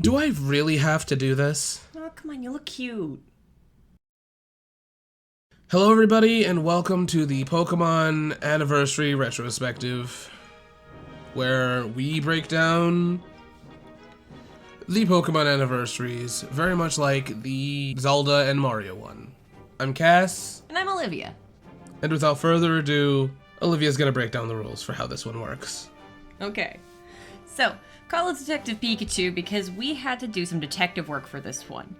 Do I really have to do this? Oh, come on, you look cute. Hello everybody, and welcome to the Pokemon Anniversary Retrospective, where we break down the Pokemon Anniversaries, very much like the Zelda and Mario one. I'm Cass. And I'm Olivia. And without further ado, Olivia's gonna break down the rules for how this one works. Okay. So, call us Detective Pikachu because we had to do some detective work for this one.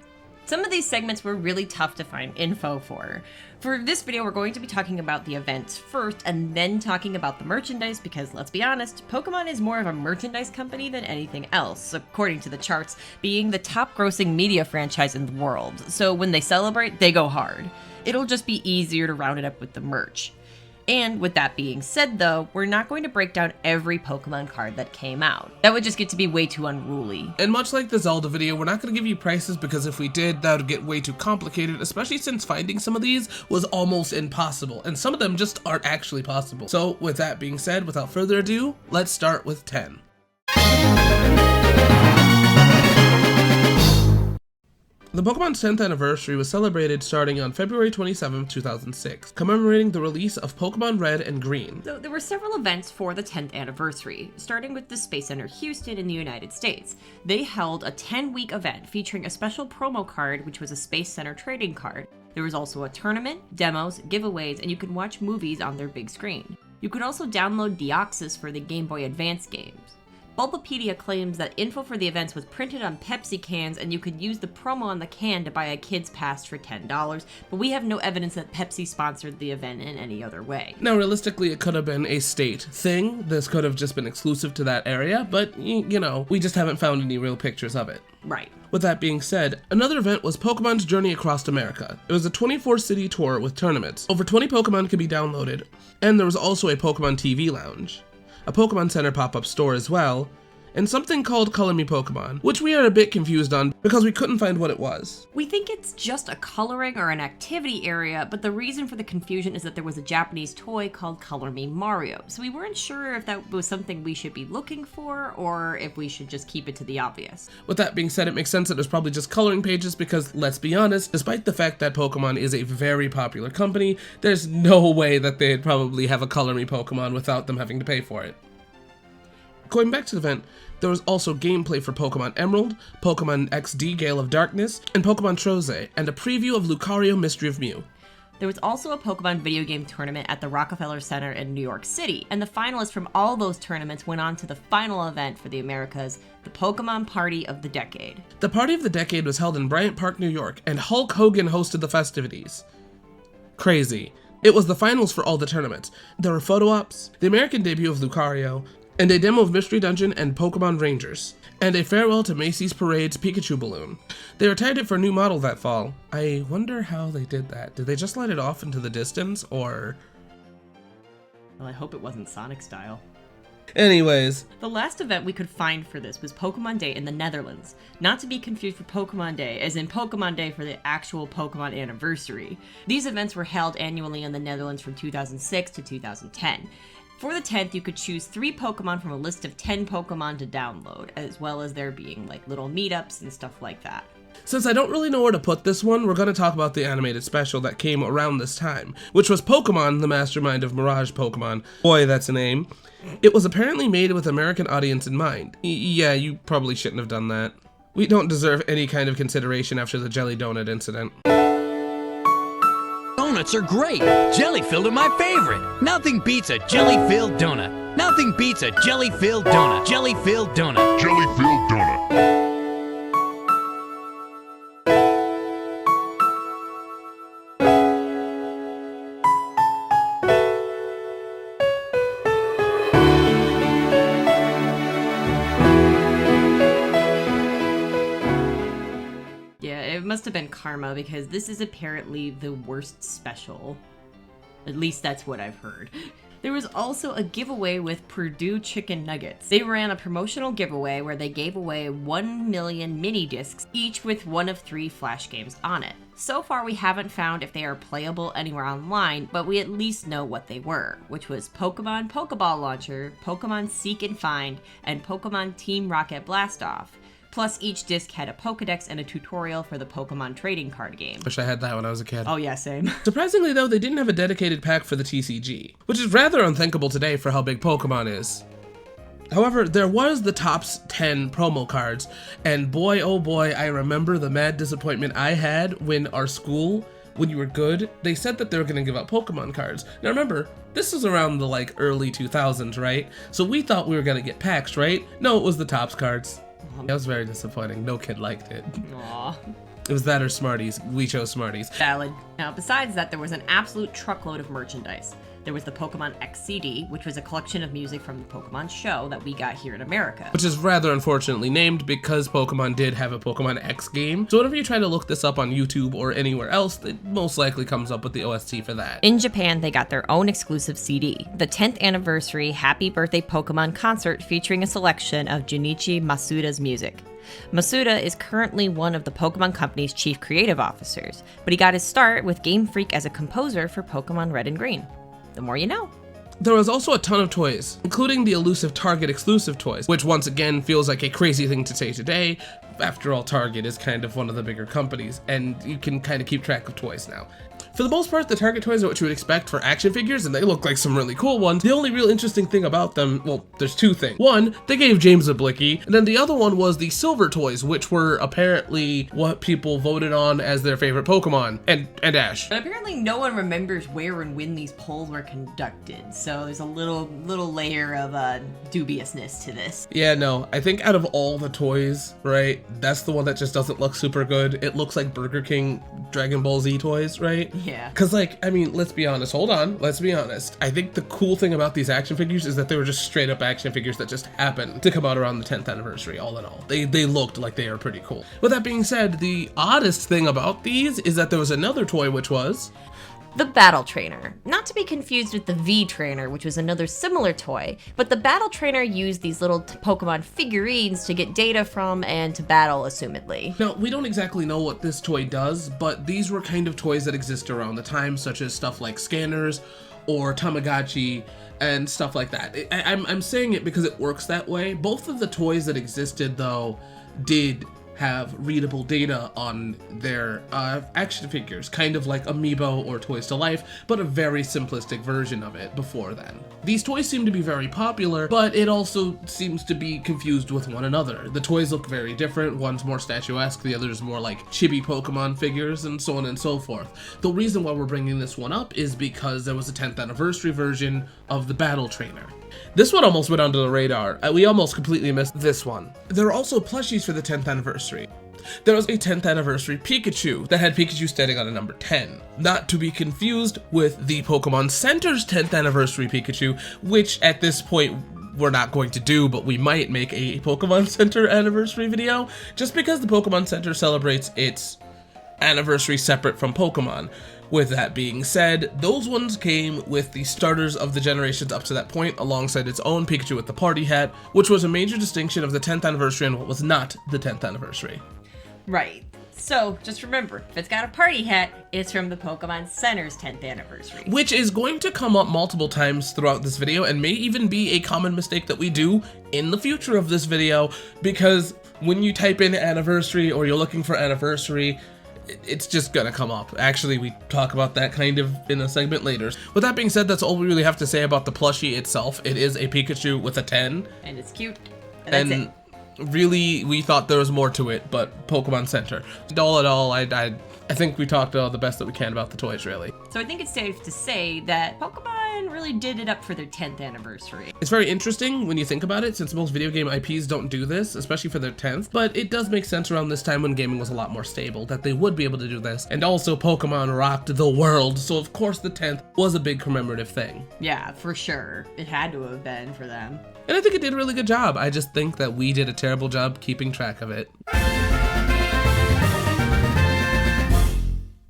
Some of these segments were really tough to find info for. For this video, we're going to be talking about the events first and then talking about the merchandise because, let's be honest, Pokemon is more of a merchandise company than anything else, according to the charts, being the top grossing media franchise in the world. So when they celebrate, they go hard. It'll just be easier to round it up with the merch. And with that being said though, we're not going to break down every Pokemon card that came out. That would just get to be way too unruly. And much like the Zelda video, we're not going to give you prices because if we did, that would get way too complicated, especially since finding some of these was almost impossible, and some of them just aren't actually possible. So with that being said, without further ado, let's start with 10. The Pokemon's 10th anniversary was celebrated starting on February 27, 2006, commemorating the release of Pokemon Red and Green. So there were several events for the 10th anniversary, starting with the Space Center Houston in the United States. They held a 10-week event featuring a special promo card, which was a Space Center trading card. There was also a tournament, demos, giveaways, and you could watch movies on their big screen. You could also download Deoxys for the Game Boy Advance games. Bulbapedia claims that info for the events was printed on Pepsi cans and you could use the promo on the can to buy a kid's pass for $10, but we have no evidence that Pepsi sponsored the event in any other way. Now realistically, it could have been a state thing. This could have just been exclusive to that area, but you know, we just haven't found any real pictures of it. Right. With that being said, another event was Pokemon's Journey Across America. It was a 24-city tour with tournaments. Over 20 Pokemon could be downloaded, and there was also a Pokemon TV lounge, a Pokemon Center pop-up store as well, and something called Color Me Pokemon, which we are a bit confused on because we couldn't find what it was. We think it's just a coloring or an activity area, but the reason for the confusion is that there was a Japanese toy called Color Me Mario, so we weren't sure if that was something we should be looking for or if we should just keep it to the obvious. With that being said, it makes sense that there's probably just coloring pages because, let's be honest, despite the fact that Pokemon is a very popular company, there's no way that they'd probably have a Color Me Pokemon without them having to pay for it. Going back to the event, there was also gameplay for Pokemon Emerald, Pokemon XD Gale of Darkness, and Pokemon Troze, and a preview of Lucario Mystery of Mew. There was also a Pokemon video game tournament at the Rockefeller Center in New York City, and the finalists from all those tournaments went on to the final event for the Americas, the Pokemon Party of the Decade. The Party of the Decade was held in Bryant Park, New York, and Hulk Hogan hosted the festivities. Crazy. It was the finals for all the tournaments. There were photo ops, the American debut of Lucario, and a demo of Mystery Dungeon and Pokemon Rangers, and a farewell to Macy's Parade's Pikachu balloon. They retired it for a new model that fall. I wonder how they did that. Did they just let it off into the distance, or? Well, I hope it wasn't Sonic style. Anyways. The last event we could find for this was Pokemon Day in the Netherlands. Not to be confused with Pokemon Day, as in Pokemon Day for the actual Pokemon Anniversary. These events were held annually in the Netherlands from 2006 to 2010. For the 10th, you could choose 3 Pokemon from a list of 10 Pokemon to download, as well as there being like little meetups and stuff like that. Since I don't really know where to put this one, we're going to talk about the animated special that came around this time, which was Pokemon, the Mastermind of Mirage Pokemon. Boy, that's a name. It was apparently made with American audience in mind. Yeah, you probably shouldn't have done that. We don't deserve any kind of consideration after the Jelly Donut incident. Donuts are great. Jelly-filled are my favorite. Nothing beats a jelly-filled donut. Nothing beats a jelly-filled donut. Jelly-filled donut. Jelly-filled donut. It must have been karma because this is apparently the worst special. At least that's what I've heard. There was also a giveaway with Purdue Chicken Nuggets. They ran a promotional giveaway where they gave away 1 million mini discs, each with one of 3 Flash games on it. So far we haven't found if they are playable anywhere online, but we at least know what they were, which was Pokemon Pokeball Launcher, Pokemon Seek and Find, and Pokemon Team Rocket Blastoff. Plus, each disc had a Pokedex and a tutorial for the Pokemon trading card game. Wish I had that when I was a kid. Oh yeah, same. Surprisingly though, they didn't have a dedicated pack for the TCG, which is rather unthinkable today for how big Pokemon is. However, there was the Topps 10 promo cards, and boy oh boy, I remember the mad disappointment I had when our school, when you were good, they said that they were going to give out Pokemon cards. Now remember, this was around the like early 2000s, right? So we thought we were going to get packs, right? No, it was the Topps cards. That was very disappointing. No kid liked it. Aww. It was that or Smarties. We chose Smarties. Valid. Now, besides that, there was an absolute truckload of merchandise. There was the Pokemon X CD, which was a collection of music from the Pokemon show that we got here in America. Which is rather unfortunately named because Pokemon did have a Pokemon X game. So whenever you try to look this up on YouTube or anywhere else, it most likely comes up with the OST for that. In Japan, they got their own exclusive CD, the 10th anniversary Happy Birthday Pokemon concert featuring a selection of Junichi Masuda's music. Masuda is currently one of the Pokemon Company's chief creative officers, but he got his start with Game Freak as a composer for Pokemon Red and Green. The more you know. There was also a ton of toys, including the elusive Target exclusive toys, which once again feels like a crazy thing to say today. After all, Target is kind of one of the bigger companies, and you can kind of keep track of toys now. For the most part, the Target toys are what you would expect for action figures, and they look like some really cool ones. The only real interesting thing about them, well, there's two things. One, they gave James a blicky, and then the other one was the silver toys, which were apparently what people voted on as their favorite Pokemon, and Ash. But apparently no one remembers where and when these polls were conducted, so there's a little layer of dubiousness to this. Yeah, no, I think out of all the toys, right, that's the one that just doesn't look super good. It looks like Burger King Dragon Ball Z toys, right? Yeah. Because, like, I mean, let's be honest. Hold on. Let's be honest. I think the cool thing about these action figures is that they were just straight up action figures that just happened to come out around the 10th anniversary, all in all. They looked like they were pretty cool. With that being said, the oddest thing about these is that there was another toy, which was the Battle Trainer. Not to be confused with the V Trainer, which was another similar toy, but the Battle Trainer used these little Pokemon figurines to get data from and to battle, assumedly. Now, we don't exactly know what this toy does, but these were kind of toys that exist around the time, such as stuff like scanners or Tamagotchi and stuff like that. I'm saying it because it works that way. Both of the toys that existed, though, did have readable data on their action figures, kind of like Amiibo or Toys to Life, but a very simplistic version of it before then. These toys seem to be very popular, but it also seems to be confused with one another. The toys look very different, one's more statuesque, the other's more like chibi Pokemon figures, and so on and so forth. The reason why we're bringing this one up is because there was a 10th anniversary version of the Battle Trainer. This one almost went under the radar. We almost completely missed this one. There are also plushies for the 10th anniversary. There was a 10th anniversary Pikachu that had Pikachu standing on a number 10. Not to be confused with the Pokemon Center's 10th anniversary Pikachu, which at this point we're not going to do, but we might make a Pokemon Center anniversary video, just because the Pokemon Center celebrates its anniversary separate from Pokemon. With that being said, those ones came with the starters of the generations up to that point, alongside its own Pikachu with the party hat, which was a major distinction of the 10th anniversary and what was not the 10th anniversary. Right. So, just remember, if it's got a party hat, it's from the Pokemon Center's 10th anniversary. Which is going to come up multiple times throughout this video, and may even be a common mistake that we do in the future of this video, because when you type in anniversary or you're looking for anniversary, it's just gonna come up. Actually, we talk about that kind of in a segment later. With that being said, that's all we really have to say about the plushie itself. It is a Pikachu with a 10. And it's cute. And that's it. Really, we thought there was more to it, but Pokemon Center. All in all, I think we talked all the best that we can about the toys, really. So I think it's safe to say that Pokemon really did it up for their 10th anniversary. It's very interesting when you think about it, since most video game IPs don't do this, especially for their 10th, but it does make sense around this time when gaming was a lot more stable, that they would be able to do this. And also, Pokemon rocked the world, so of course the 10th was a big commemorative thing. Yeah, for sure. It had to have been for them. And I think it did a really good job. I just think that we did a terrible job keeping track of it.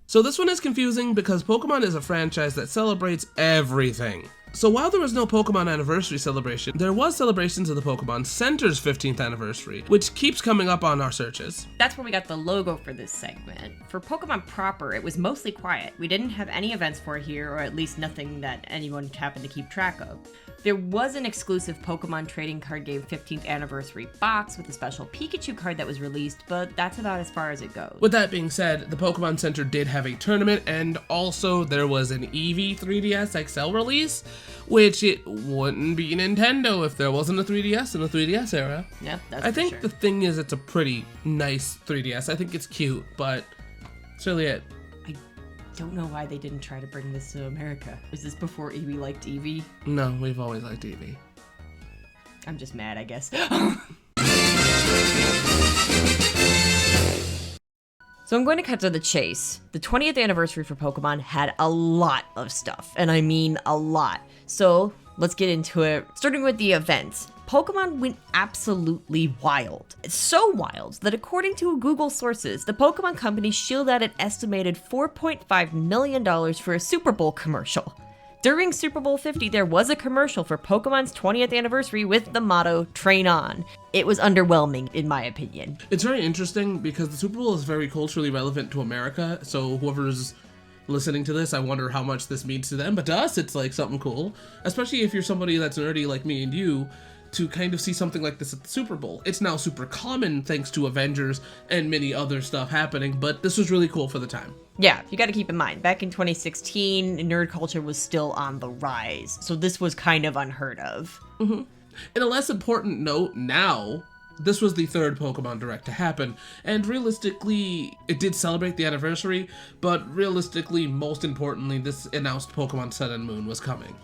So this one is confusing because Pokemon is a franchise that celebrates everything. So while there was no Pokemon anniversary celebration, there was celebrations of the Pokemon Center's 15th anniversary, which keeps coming up on our searches. That's where we got the logo for this segment. For Pokemon proper, it was mostly quiet. We didn't have any events for it here, or at least nothing that anyone happened to keep track of. There was an exclusive Pokemon trading card game 15th anniversary box with a special Pikachu card that was released, but that's about as far as it goes. With that being said, the Pokemon Center did have a tournament, and also there was an Eevee 3DS XL release, which it wouldn't be Nintendo if there wasn't a 3DS in the 3DS era. Yep, that's I for think sure. the thing is, it's a pretty nice 3DS. I think it's cute, but that's really it. I don't know why they didn't try to bring this to America. Was this before Eevee liked Eevee? No, we've always liked Eevee. I'm just mad, I guess. So I'm going to cut to the chase. The 20th anniversary for Pokemon had a lot of stuff, and I mean a lot. So let's get into it. Starting with the events. Pokemon went absolutely wild. So wild that according to Google sources, the Pokemon company shelled out an estimated $4.5 million for a Super Bowl commercial. During Super Bowl 50, there was a commercial for Pokemon's 20th anniversary with the motto, "Train On." It was underwhelming, in my opinion. It's very interesting because the Super Bowl is very culturally relevant to America, so whoever's listening to this, I wonder how much this means to them, but to us, it's like something cool, especially if you're somebody that's nerdy like me and you, to kind of see something like this at the Super Bowl. It's now super common thanks to Avengers and many other stuff happening, but this was really cool for the time. Yeah, you gotta keep in mind, back in 2016, nerd culture was still on the rise, so this was kind of unheard of. In a less important note, now, this was the third Pokemon Direct to happen, and realistically, it did celebrate the anniversary, but realistically, most importantly, this announced Pokemon Sun and Moon was coming.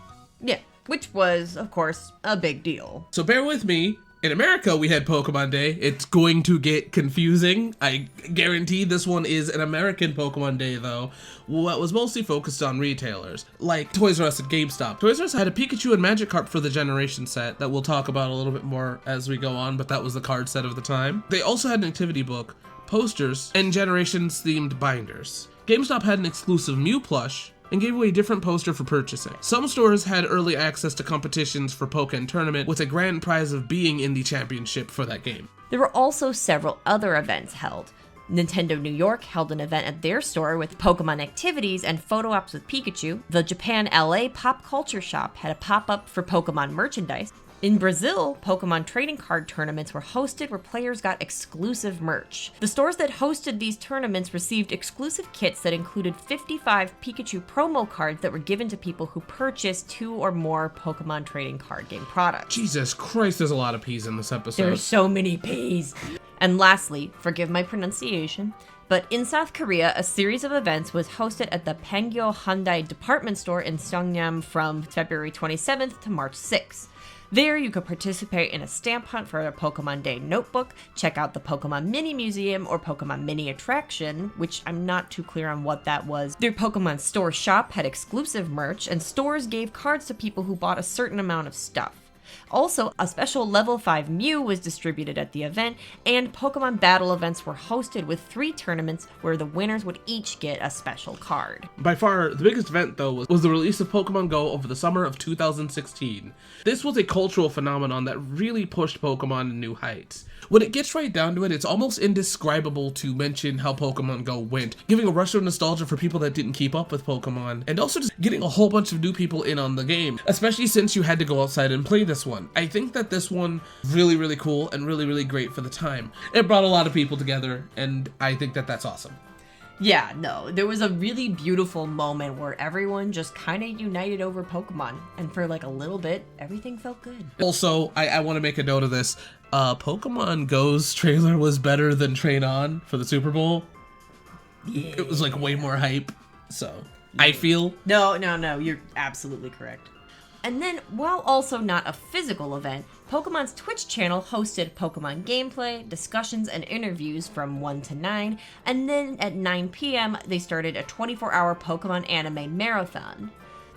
Yeah, which was, of course, a big deal. So bear with me. In America, we had Pokemon Day. It's going to get confusing. I guarantee this one is an American Pokemon Day, though. What was mostly focused on retailers, like Toys R Us and GameStop. Toys R Us had a Pikachu and Magikarp for the Generation set that we'll talk about a little bit more as we go on, but that was the card set of the time. They also had an activity book, posters, and Generations-themed binders. GameStop had an exclusive Mew plush, and gave away a different poster for purchasing. Some stores had early access to competitions for Pokken Tournament with a grand prize of being in the championship for that game. There were also several other events held. Nintendo New York held an event at their store with Pokemon activities and photo ops with Pikachu. The Japan LA Pop Culture Shop had a pop-up for Pokemon merchandise. In Brazil, Pokemon trading card tournaments were hosted where players got exclusive merch. The stores that hosted these tournaments received exclusive kits that included 55 Pikachu promo cards that were given to people who purchased 2 or more Pokemon trading card game products. Jesus Christ, there's a lot of P's in this episode. There's so many P's. And lastly, forgive my pronunciation, but in South Korea, a series of events was hosted at the Pangyo Hyundai department store in Seongnam from February 27th to March 6th. There, you could participate in a stamp hunt for a Pokemon Day notebook, check out the Pokemon Mini Museum or Pokemon Mini Attraction, which I'm not too clear on what that was. Their Pokemon Store shop had exclusive merch, and stores gave cards to people who bought a certain amount of stuff. Also, a special level 5 Mew was distributed at the event, and Pokemon battle events were hosted with 3 tournaments where the winners would each get a special card. By far, the biggest event, though, was the release of Pokemon Go over the summer of 2016. This was a cultural phenomenon that really pushed Pokemon to new heights. When it gets right down to it, it's almost indescribable to mention how Pokemon Go went, giving a rush of nostalgia for people that didn't keep up with Pokemon, and also just getting a whole bunch of new people in on the game, especially since you had to go outside and play this one. I think that this one really, really cool and really, really great for the time. It brought a lot of people together, and I think that that's awesome. Yeah, no, there was a really beautiful moment where everyone just kind of united over Pokemon, and for like a little bit, everything felt good. Also, I want to make a note of this. Pokemon Go's trailer was better than Train On for the Super Bowl. Yeah. It was like way more hype, so I feel. No, you're absolutely correct. And then, while also not a physical event, Pokemon's Twitch channel hosted Pokemon gameplay, discussions, and interviews from 1 to 9, and then at 9 p.m. they started a 24-hour Pokemon anime marathon.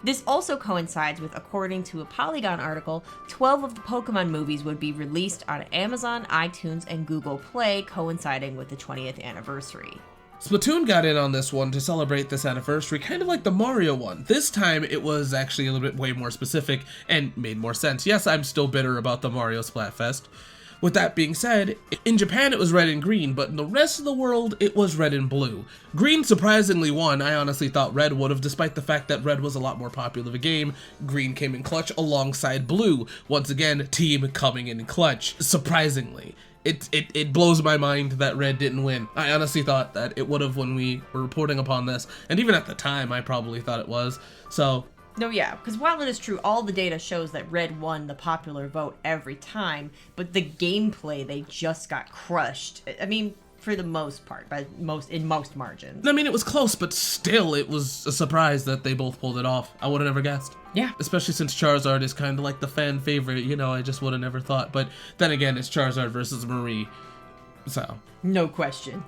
This also coincides with, according to a Polygon article, 12 of the Pokemon movies would be released on Amazon, iTunes, and Google Play, coinciding with the 20th anniversary. Splatoon got in on this one to celebrate this anniversary, kind of like the Mario one. This time, it was actually a little bit way more specific and made more sense. Yes, I'm still bitter about the Mario Splatfest, With that being said, in Japan it was red and green, but in the rest of the world it was red and blue. Green surprisingly won. I honestly thought red would have, despite the fact that red was a lot more popular of a game. Green came in clutch alongside blue. Once again, team coming in clutch, surprisingly. It blows my mind that red didn't win. I honestly thought that it would have when we were reporting upon this, and even at the time I probably thought it was, so... No, yeah, because while it is true, all the data shows that red won the popular vote every time, but the gameplay, they just got crushed. I mean, for the most part, in most margins. I mean, it was close, but still, it was a surprise that they both pulled it off. I would have never guessed. Yeah. Especially since Charizard is kind of like the fan favorite, you know, I just would have never thought. But then again, it's Charizard versus Marie, so. No question.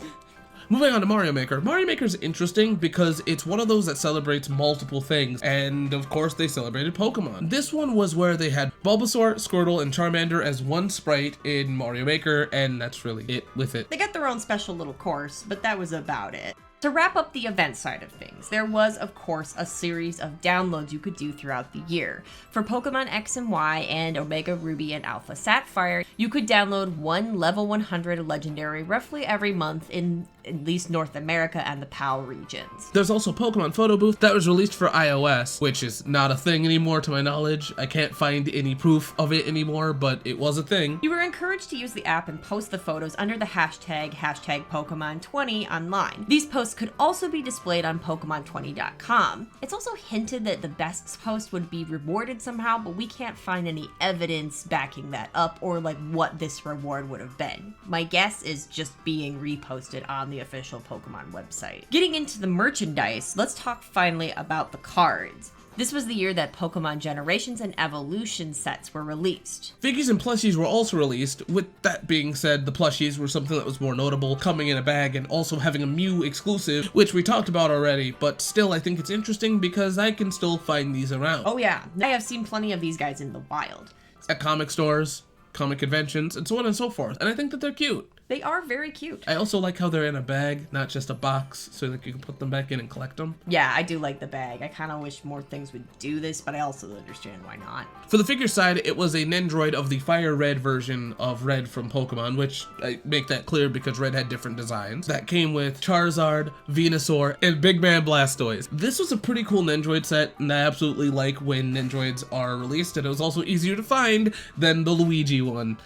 Moving on to Mario Maker. Mario Maker is interesting because it's one of those that celebrates multiple things, and of course they celebrated Pokemon. This one was where they had Bulbasaur, Squirtle, and Charmander as one sprite in Mario Maker, and that's really it with it. They got their own special little course, but that was about it. To wrap up the event side of things, there was, of course, a series of downloads you could do throughout the year. For Pokemon X and Y and Omega Ruby and Alpha Sapphire, you could download one level 100 legendary roughly every month in at least North America and the PAL regions. There's also Pokemon Photo Booth that was released for iOS, which is not a thing anymore to my knowledge. I can't find any proof of it anymore, but it was a thing. You were encouraged to use the app and post the photos under the hashtag Pokemon20 online. These posts could also be displayed on Pokemon20.com. It's also hinted that the best post would be rewarded somehow, but we can't find any evidence backing that up or like what this reward would have been. My guess is just being reposted on the official Pokemon website. Getting into the merchandise, let's talk finally about the cards. This was the year that Pokemon Generations and Evolution sets were released. Figgies and plushies were also released. With that being said, the plushies were something that was more notable, coming in a bag and also having a Mew exclusive, which we talked about already, but still I think it's interesting because I can still find these around. Oh yeah, I have seen plenty of these guys in the wild. At comic stores, comic conventions, and so on and so forth, and I think that they're cute. They are very cute. I also like how they're in a bag, not just a box, so that you can put them back in and collect them. Yeah, I do like the bag. I kind of wish more things would do this, but I also understand why not. For the figure side, it was a Nendroid of the Fire Red version of Red from Pokemon, which I make that clear because Red had different designs. That came with Charizard, Venusaur, and Big Man Blastoise. This was a pretty cool Nendroid set, and I absolutely like when Nendroids are released, and it was also easier to find than the Luigi one.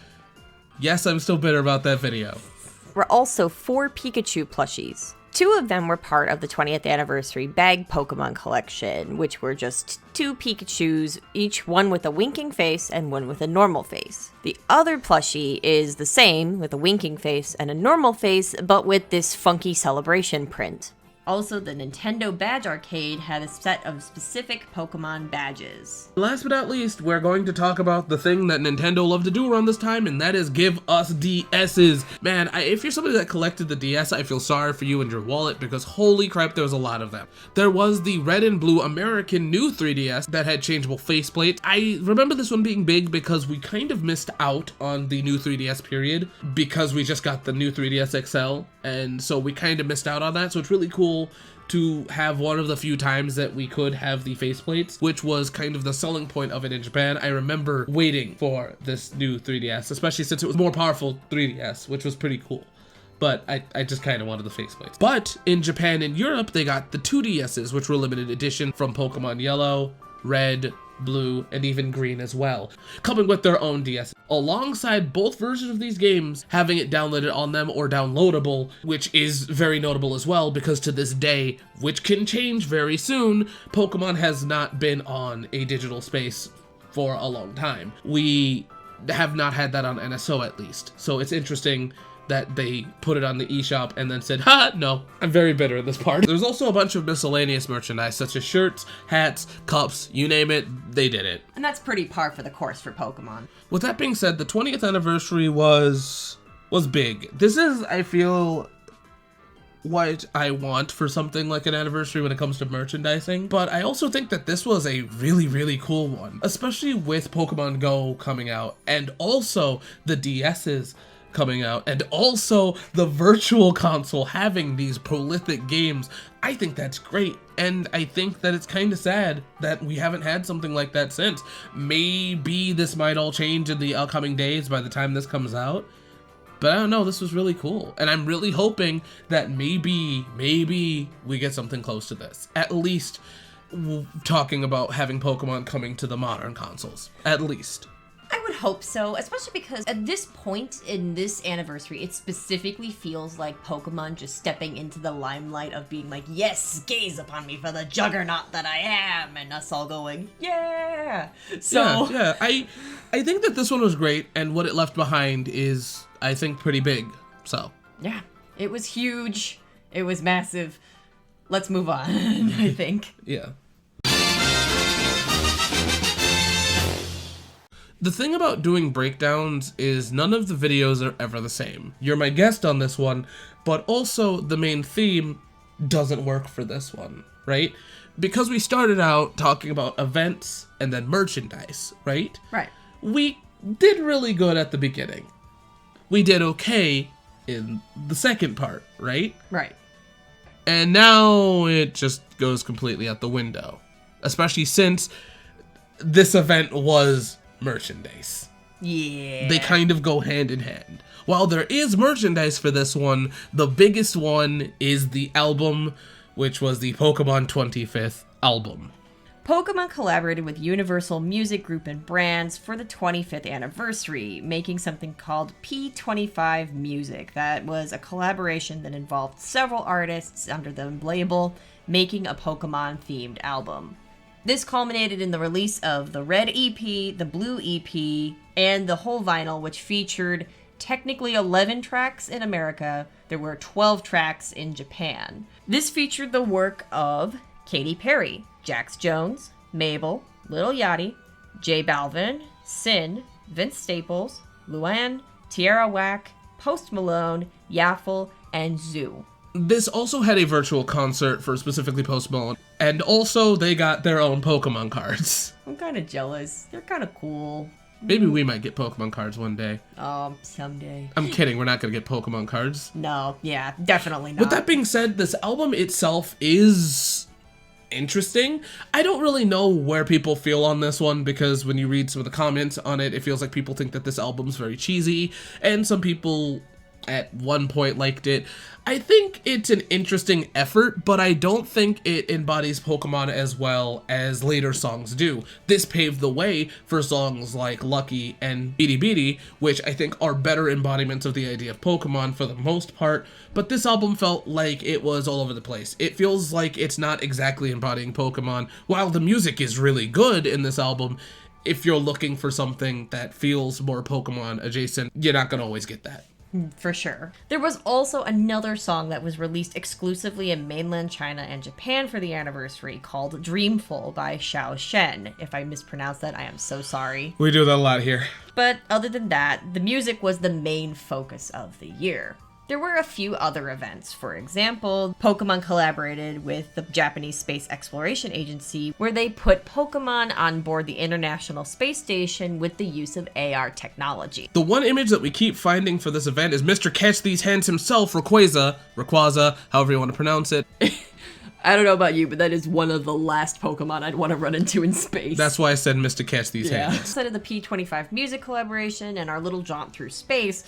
Yes, I'm still bitter about that video. Were also 4 Pikachu plushies. 2 of them were part of the 20th anniversary bag Pokemon collection, which were just 2 Pikachus, each one with a winking face and one with a normal face. The other plushie is the same, with a winking face and a normal face, but with this funky celebration print. Also, the Nintendo Badge Arcade had a set of specific Pokemon badges. Last but not least, we're going to talk about the thing that Nintendo loved to do around this time, and that is give us DSs. Man, if you're somebody that collected the DS, I feel sorry for you and your wallet, because holy crap, there was a lot of them. There was the red and blue American new 3DS that had changeable faceplates. I remember this one being big because we kind of missed out on the new 3DS period, because we just got the new 3DS XL, and so we kind of missed out on that, so it's really cool to have one of the few times that we could have the faceplates, which was kind of the selling point of it in Japan. I remember waiting for this new 3DS, especially since it was more powerful 3DS, which was pretty cool. But I just kind of wanted the faceplates. But in Japan and Europe, they got the 2DSs, which were limited edition from Pokemon Yellow, Red, Blue, and even Green as well, coming with their own DS, alongside both versions of these games having it downloaded on them or downloadable, which is very notable as well because to this day, which can change very soon, Pokemon has not been on a digital space for a long time. We have not had that on NSO at least, so it's interesting that they put it on the eShop and then said, ha, no. I'm very bitter at this part. There's also a bunch of miscellaneous merchandise, such as shirts, hats, cups, you name it, they did it. And that's pretty par for the course for Pokemon. With that being said, the 20th anniversary was big. This is, I feel, what I want for something like an anniversary when it comes to merchandising, but I also think that this was a really, really cool one, especially with Pokemon Go coming out, and also the DSs. coming out, and also the virtual console having these prolific games. I think that's great, and I think that it's kind of sad that we haven't had something like that since. Maybe this might all change in the upcoming days by the time this comes out, but I don't know, this was really cool, and I'm really hoping that maybe we get something close to this. At least talking about having Pokemon coming to the modern consoles, at least. I would hope so, especially because at this point in this anniversary, it specifically feels like Pokemon just stepping into the limelight of being like, yes, gaze upon me for the juggernaut that I am, and us all going, yeah. So yeah, I think that this one was great, and what it left behind is, I think, pretty big. So yeah, it was huge. It was massive. Let's move on, I think. Yeah. The thing about doing breakdowns is none of the videos are ever the same. You're my guest on this one, but also the main theme doesn't work for this one, right? Because we started out talking about events and then merchandise, right? Right. We did really good at the beginning. We did okay in the second part, right? Right. And now it just goes completely out the window. Especially since this event was merchandise. Yeah. They kind of go hand in hand. While there is merchandise for this one, the biggest one is the album, which was the Pokemon 25th album. Pokemon collaborated with Universal Music Group and Brands for the 25th anniversary, making something called P25 Music. That was a collaboration that involved several artists under the label, making a Pokemon-themed album. This culminated in the release of the Red EP, the Blue EP, and the whole vinyl, which featured technically 11 tracks in America. There were 12 tracks in Japan. This featured the work of Katy Perry, Jax Jones, Mabel, Lil Yachty, J Balvin, Sin, Vince Staples, Luann, Tierra Whack, Post Malone, Yaffle, and Zoo. This also had a virtual concert for specifically Post Malone, and also they got their own Pokemon cards. I'm kind of jealous. They're kind of cool. Maybe we might get Pokemon cards one day. Someday. I'm kidding, we're not gonna get Pokemon cards. No, yeah, definitely not. With that being said, this album itself is interesting. I don't really know where people feel on this one, because when you read some of the comments on it, it feels like people think that this album's very cheesy, and some people at one point liked it. I think it's an interesting effort, but I don't think it embodies Pokemon as well as later songs do. This paved the way for songs like Lucky and Beady Beady, which I think are better embodiments of the idea of Pokemon for the most part, but this album felt like it was all over the place. It feels like it's not exactly embodying Pokemon. While the music is really good in this album, if you're looking for something that feels more Pokemon adjacent, you're not gonna always get that. For sure. There was also another song that was released exclusively in mainland China and Japan for the anniversary called Dreamful by Xiao Shen. If I mispronounced that, I am so sorry. We do that a lot here. But other than that, the music was the main focus of the year. There were a few other events. For example, Pokemon collaborated with the Japanese Space Exploration Agency, where they put Pokemon on board the International Space Station with the use of AR technology. The one image that we keep finding for this event is Mr. Catch These Hands himself, Rayquaza, however you want to pronounce it. I don't know about you, but that is one of the last Pokemon I'd want to run into in space. That's why I said Mr. Catch These Hands. Instead of the P25 music collaboration and our little jaunt through space,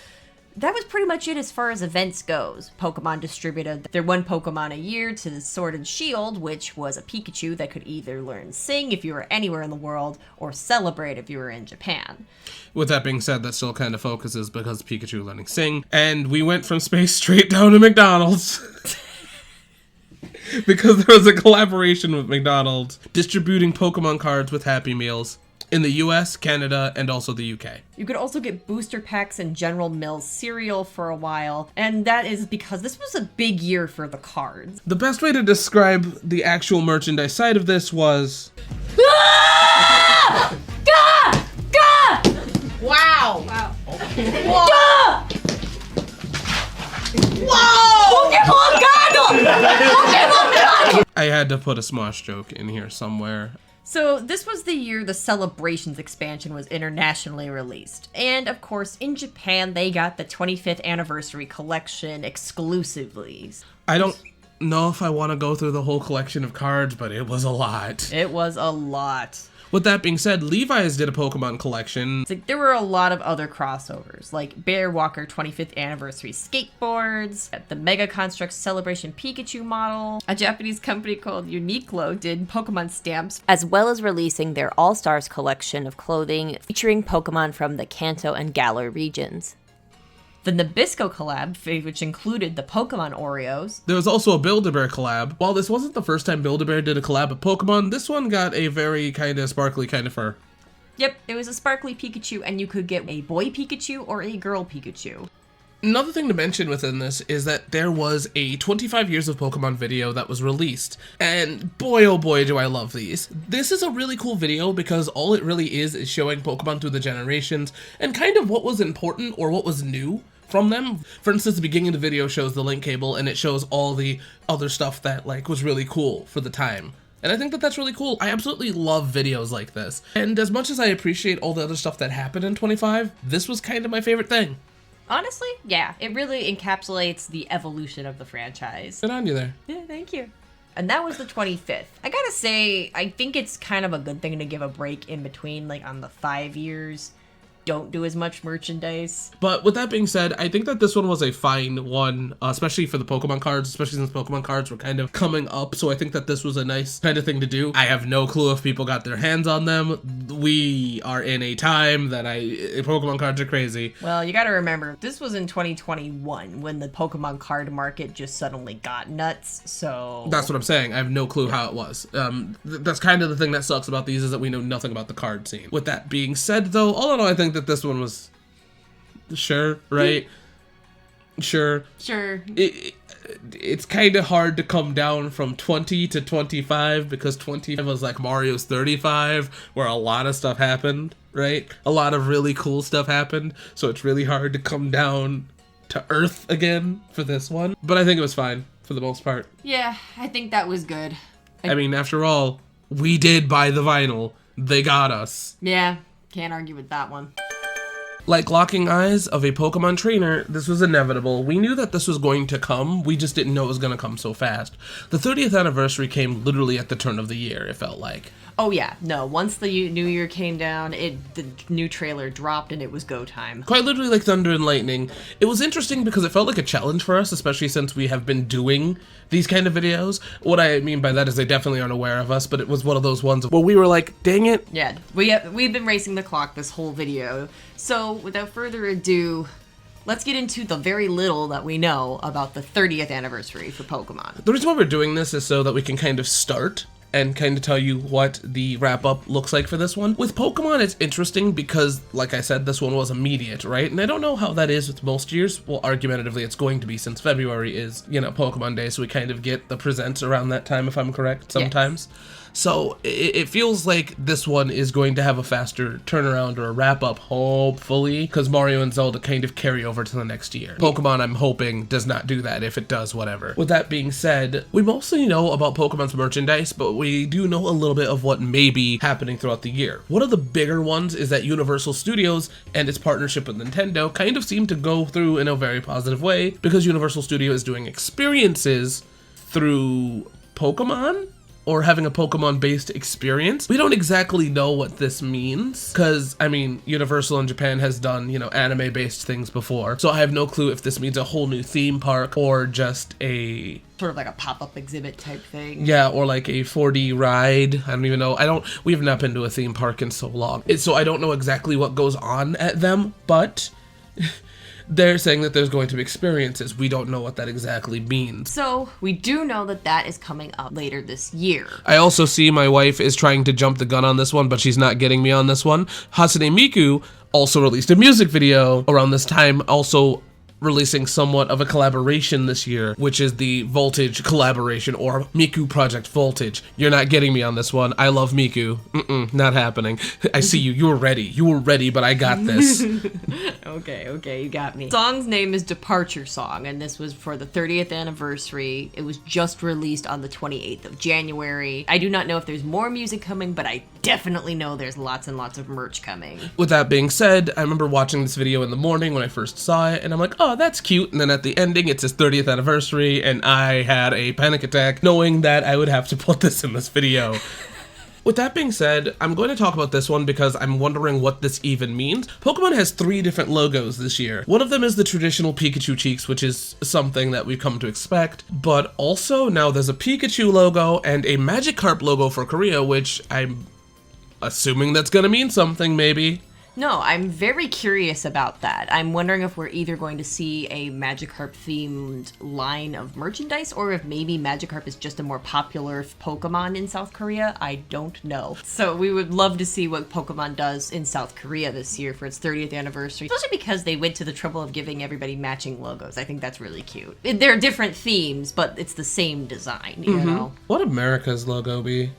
that was pretty much it as far as events goes. Pokemon distributed their one Pokemon a year to the Sword and Shield, which was a Pikachu that could either learn Sing if you were anywhere in the world, or Celebrate if you were in Japan. With that being said, that still kind of focuses because of Pikachu learning Sing, and we went from space straight down to McDonald's. Because there was a collaboration with McDonald's distributing Pokemon cards with Happy Meals in the US, Canada, and also the UK. You could also get booster packs and General Mills cereal for a while, and that is because this was a big year for the cards. The best way to describe the actual merchandise side of this was... Ah! Gah! Gah! Wow! Wow. Whoa! Whoa! Pokemon Goggle! Pokemon Goggle! I had to put a Smosh joke in here somewhere. So this was the year the Celebrations expansion was internationally released. And of course, in Japan, they got the 25th anniversary collection exclusively. I don't know if I want to go through the whole collection of cards, but it was a lot. It was a lot. With that being said, Levi's did a Pokemon collection. It's like there were a lot of other crossovers, like Bear Walker 25th Anniversary skateboards, the Mega Construx Celebration Pikachu model. A Japanese company called Uniqlo did Pokemon stamps, as well as releasing their All-Stars collection of clothing featuring Pokemon from the Kanto and Galar regions. The Nabisco collab, which included the Pokemon Oreos. There was also a Build-A-Bear collab. While this wasn't the first time Build-A-Bear did a collab of Pokemon, this one got a very kind of sparkly kind of fur. Yep, it was a sparkly Pikachu, and you could get a boy Pikachu or a girl Pikachu. Another thing to mention within this is that there was a 25 years of Pokemon video that was released, and boy oh boy do I love these. This is a really cool video because all it really is showing Pokemon through the generations and kind of what was important or what was new from them. For instance, the beginning of the video shows the link cable and it shows all the other stuff that like was really cool for the time. And I think that that's really cool. I absolutely love videos like this. And as much as I appreciate all the other stuff that happened in 25, this was kind of my favorite thing. Honestly, yeah, it really encapsulates the evolution of the franchise. Good on you there. Yeah, thank you. And that was the 25th. I gotta say, I think it's kind of a good thing to give a break in between, like on the 5 years. Don't do as much merchandise. But with that being said, I think that this one was a fine one, especially for the Pokemon cards, especially since Pokemon cards were kind of coming up. So I think that this was a nice kind of thing to do. I have no clue if people got their hands on them. We are in a time that Pokemon cards are crazy. Well, you gotta remember, this was in 2021 when the Pokemon card market just suddenly got nuts, so... That's what I'm saying. I have no clue how it was. That's kind of the thing that sucks about these is that we know nothing about the card scene. With that being said, though, all in all, I think that this one was sure, right? Sure. It's kind of hard to come down from 20 to 25 because 25 was like Mario's 35 where a lot of stuff happened, right? A lot of really cool stuff happened, so it's really hard to come down to earth again for this one. But I think it was fine for the most part. Yeah, I think that was good. I mean, after all, we did buy the vinyl. They got us. Yeah, can't argue with that one. Like locking eyes of a Pokemon trainer, this was inevitable. We knew that this was going to come, we just didn't know it was going to come so fast. The 30th anniversary came literally at the turn of the year, it felt like. Oh yeah, no, once the new year came down, the new trailer dropped and it was go time. Quite literally like thunder and lightning. It was interesting because it felt like a challenge for us, especially since we have been doing these kind of videos. What I mean by that is they definitely aren't aware of us, but it was one of those ones where we were like, dang it. Yeah, we've been racing the clock this whole video. So without further ado, let's get into the very little that we know about the 30th anniversary for Pokemon. The reason why we're doing this is so that we can kind of start and kind of tell you what the wrap-up looks like for this one. With Pokemon, it's interesting because, like I said, this one was immediate, right? And I don't know how that is with most years. Well, argumentatively, it's going to be since February is, Pokemon Day, so we kind of get the presents around that time, if I'm correct, sometimes. Yes. So it feels like this one is going to have a faster turnaround or a wrap-up, hopefully, because Mario and Zelda kind of carry over to the next year. Pokemon, I'm hoping, does not do that. If it does, whatever. With that being said, we mostly know about Pokemon's merchandise, but we do know a little bit of what may be happening throughout the year. One of the bigger ones is that Universal Studios and its partnership with Nintendo kind of seem to go through in a very positive way because Universal Studios is doing experiences through Pokemon? Or having a Pokemon-based experience. We don't exactly know what this means, because, Universal in Japan has done, anime-based things before, so I have no clue if this means a whole new theme park, or just a... sort of like a pop-up exhibit type thing. Yeah, or like a 4D ride. I don't even know. We have not been to a theme park in so long. So I don't know exactly what goes on at them, but... they're saying that there's going to be experiences. We don't know what that exactly means. So, we do know that is coming up later this year. I also see my wife is trying to jump the gun on this one, but she's not getting me on this one. Hatsune Miku also released a music video around this time, also releasing somewhat of a collaboration this year, which is the Voltage collaboration, or Miku Project Voltage. You're not getting me on this one. I love Miku. Not happening. I see you. You were ready, but I got this. Okay, you got me. The song's name is Departure Song, and this was for the 30th anniversary. It was just released on the 28th of January. I do not know if there's more music coming, but I definitely know there's lots and lots of merch coming. With that being said, I remember watching this video in the morning when I first saw it, and I'm like, oh, that's cute. And then at the ending, it's his 30th anniversary, and I had a panic attack knowing that I would have to put this in this video. With that being said, I'm going to talk about this one because I'm wondering what this even means. Pokemon has 3 different logos this year. One of them is the traditional Pikachu cheeks, which is something that we've come to expect, but also now there's a Pikachu logo and a Magikarp logo for Korea, which I'm assuming that's gonna mean something, maybe. No, I'm very curious about that. I'm wondering if we're either going to see a Magikarp-themed line of merchandise, or if maybe Magikarp is just a more popular Pokemon in South Korea. I don't know. So we would love to see what Pokemon does in South Korea this year for its 30th anniversary, especially because they went to the trouble of giving everybody matching logos. I think that's really cute. They're different themes, but it's the same design, you know? What would America's logo be?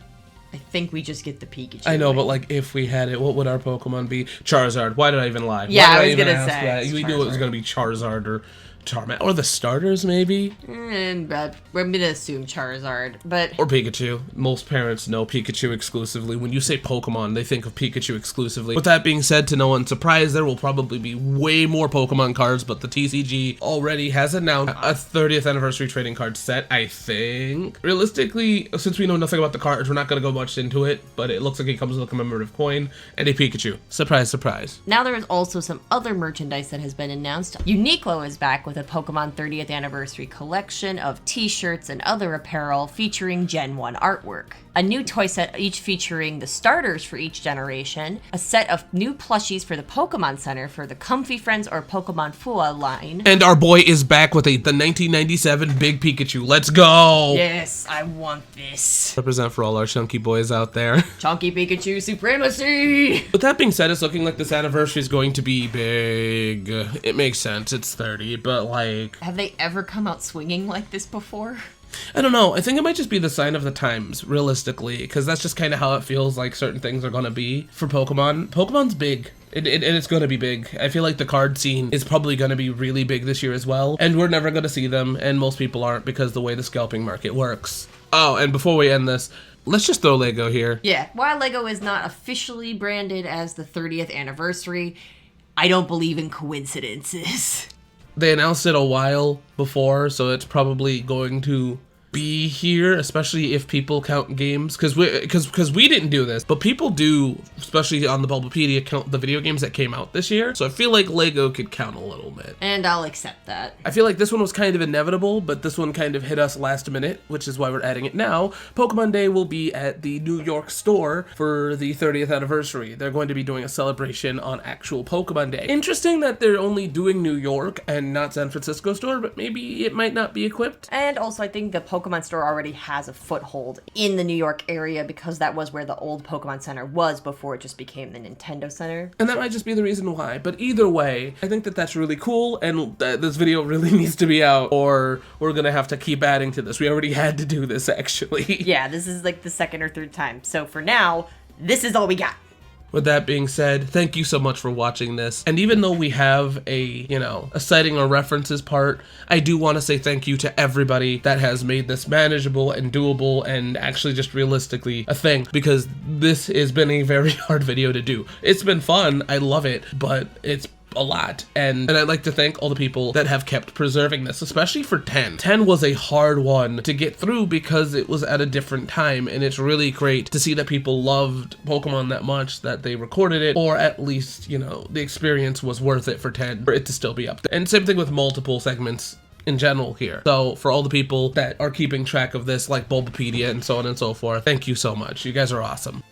I think we just get the Pikachu. I know, but like if we had it, what would our Pokemon be? Charizard. Why did I even lie? Yeah, Why did I was even gonna ask say, that? it's We knew it was Charizard. gonna be Charizard or Charmander, or the starters maybe, And we're gonna assume Charizard, but or Pikachu. Most parents know Pikachu exclusively. When you say Pokemon, they think of Pikachu exclusively. With that being said, to no one's surprise, there will probably be way more Pokemon cards, but the TCG already has announced a 30th anniversary trading card set, I think. Realistically, since we know nothing about the cards, we're not gonna go much into it, but it looks like it comes with a commemorative coin and a Pikachu. Surprise, surprise. now there is also some other merchandise that has been announced. Uniqlo is back with a Pokemon 30th anniversary collection of t-shirts and other apparel featuring Gen 1 artwork. A new toy set each featuring the starters for each generation, a set of new plushies for the Pokemon Center for the Comfy Friends or Pokemon Fua line. And our boy is back with the 1997 Big Pikachu. Let's go! Yes, I want this. Represent for all our chunky boys out there. Chunky Pikachu supremacy! With that being said, it's looking like this anniversary is going to be big. It makes sense, it's 30, but like... Have they ever come out swinging like this before? I don't know, I think it might just be the sign of the times, realistically, because that's just kind of how it feels like certain things are going to be for Pokemon. Pokemon's big. And it's going to be big. I feel like the card scene is probably going to be really big this year as well, and we're never going to see them, and most people aren't because the way the scalping market works. Oh, and before we end this, let's just throw Lego here. Yeah, while Lego is not officially branded as the 30th anniversary, I don't believe in coincidences. They announced it a while before, so it's probably going to be here, especially if people count games, because we didn't do this, but people do, especially on the Bulbapedia, count the video games that came out this year. So I feel like Lego could count a little bit. And I'll accept that. I feel like this one was kind of inevitable, but this one kind of hit us last minute, which is why we're adding it now. Pokemon Day will be at the New York store for the 30th anniversary. They're going to be doing a celebration on actual Pokemon Day. Interesting that they're only doing New York and not San Francisco store, but maybe it might not be equipped. And also, I think the Pokemon store already has a foothold in the New York area because that was where the old Pokemon Center was before it just became the Nintendo Center. And that might just be the reason why. But either way, I think that that's really cool, and this video really needs to be out, or we're gonna have to keep adding to this. We already had to do this, actually. Yeah, this is like the second or third time. So for now, this is all we got. With that being said, thank you so much for watching this. And even though we have a citing or references part, I do want to say thank you to everybody that has made this manageable and doable and actually just realistically a thing, because this has been a very hard video to do. It's been fun, I love it, but it's a lot, and I'd like to thank all the people that have kept preserving this, especially for 10. 10 was a hard one to get through because it was at a different time, and it's really great to see that people loved Pokemon that much that they recorded it, or at least, the experience was worth it for 10 for it to still be up there. And same thing with multiple segments in general here. So for all the people that are keeping track of this, like Bulbapedia and so on and so forth, thank you so much. You guys are awesome.